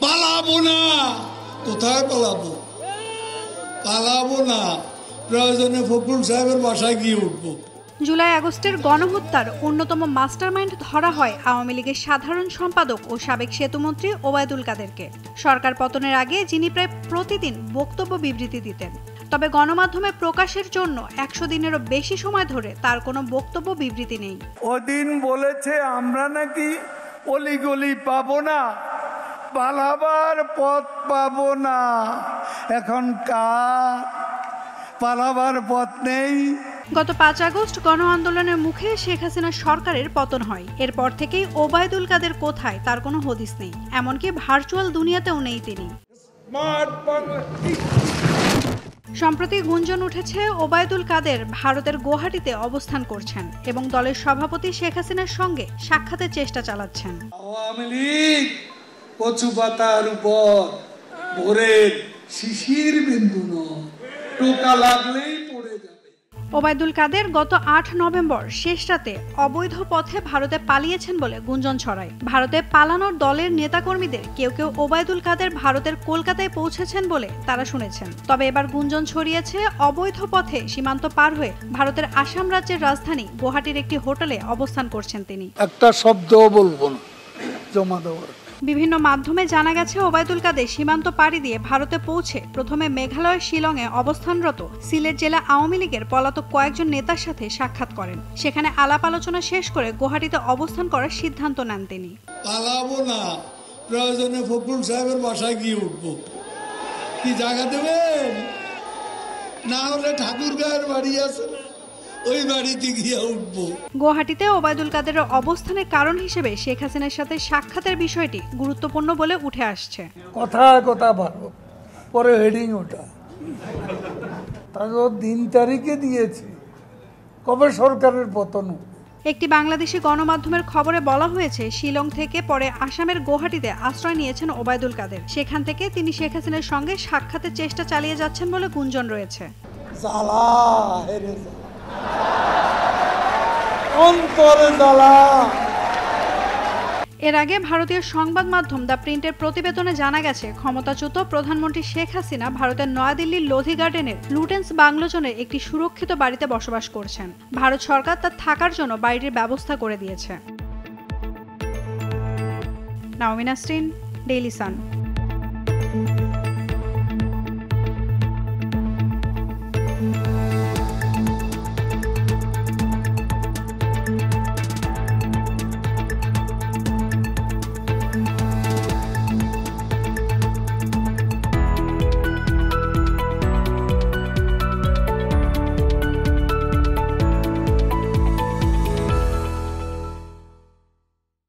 পালাবো না। কোথায় পালাবো? পালাবো না, প্রয়োজনে ফখরুল সাহেবের বাসায় গিয়ে উঠবো। জুলাই আগস্টের গণহত্যার অন্যতম মাস্টারমাইন্ড ধরা হয় আওয়ামী লীগের সাধারণ সম্পাদক ও সাবেক সেতুমন্ত্রী ওবায়দুল কাদেরকে। সরকার পতনের আগে যিনি প্রায় প্রতিদিন বক্তব্য বিবৃতি দিতেন, তবে গণমাধ্যমে প্রকাশের জন্য 100 দিনেরও বেশি সময় ধরে তার কোনো বক্তব্য বিবৃতি নেই। ওদিন বলেছে আমরা নাকি অলিগলি পাবো না, পালাবার পথ পাবো না। এখন কার পালাবার পথ নেই? গত 5 আগস্ট গণ আন্দোলনের মুখে শেখ হাসিনার সরকারের পতন হয়। এরপর থেকেই ওবায়দুল কাদের কোথায় তার কোনো হদিস নেই, এমনকি ভার্চুয়াল দুনিয়াতেও নেই তিনি। সম্প্রতি গুঞ্জন উঠেছে ওবায়দুল কাদের ভারতের গুয়াহাটিতে অবস্থান করছেন এবং দলের সভাপতি শেখ হাসিনার সঙ্গে সাক্ষাতের চেষ্টা চালাচ্ছেন। আওয়ামী লীগ কচু পাতার উপর ভোরের শিশির বিন্দু নয়, টোকা লাগলেই পড়ে যাবে। ওবায়দুল কাদের গত 8 নভেম্বর শেষ রাতে অবৈধ পথে ভারতে পালিয়েছেন বলে গুঞ্জন ছড়ায়। ভারতে পালানোর দলের নেতাকর্মীদের কেউ কেউ ওবায়দুল কাদের ভারতের কলকাতায় পৌঁছেছেন বলে তারা শুনেছেন। তবে এবার গুঞ্জন ছড়িয়েছে অবৈধ পথে সীমান্ত পার হয়ে ভারতের আসাম রাজ্যের রাজধানী গুয়াহাটির একটি হোটেলে অবস্থান করছেন তিনি। একটা শব্দও বলবো না জমা দেওয়ার। বিভিন্ন মাধ্যমে জানা গেছে ওবায়দুল কাদের সীমান্ত পাড়ি দিয়ে ভারতে পৌঁছে প্রথমে মেঘালয়ের শিলংয়ে অবস্থানরত সিলেট জেলা আওয়ামী লীগের পলাতক কয়েকজন নেতার সাথে সাক্ষাৎ করেন। সেখানে আলাপ আলোচনা শেষ করে গুয়াহাটিতে অবস্থান করার সিদ্ধান্ত নেন তিনি। পালাবো না, প্রয়োজনে ফখরুল সাহেবের বাসায় গিয়ে উঠবো। কি জায়গা দেবেন? না হলে ঠাকুরগাঁয়ের বাড়ি আছে, ওই বাড়িতে গিয়ে উঠবো। গুয়াহাটিতে ওবায়দুল কাদেরের অবস্থানের কারণ হিসেবে শেখ হাসিনার সাথে সাক্ষাতের বিষয়টি গুরুত্বপূর্ণ বলে উঠে আসছে। কথা ভালো, পরে হেডিং ওটা তারপর দিন তারিখে দিয়েছে কবে সরকারের পতন। একটি বাংলাদেশি গণমাধ্যমের খবরে বলা হয়েছে শিলং থেকে পরে আসামের গুয়াহাটিতে আশ্রয় নিয়েছেন ওবায়দুল কাদের। সেখান থেকে তিনি শেখ হাসিনার সঙ্গে সাক্ষাতের চেষ্টা চালিয়ে যাচ্ছেন বলে গুঞ্জন রয়েছে। এর আগে ভারতীয় সংবাদ মাধ্যম দ্য প্রিন্টের প্রতিবেদনে জানা গেছে ক্ষমতাচ্যুত প্রধানমন্ত্রী শেখ হাসিনা ভারতের নয়াদিল্লির লোধি গার্ডেনের লুটেন্স বাংলোজনের একটি সুরক্ষিত বাড়িতে বসবাস করছেন। ভারত সরকার তার থাকার জন্য বাড়িটির ব্যবস্থা করে দিয়েছে। নাওমিন নাসরিন, ডেইলি সান।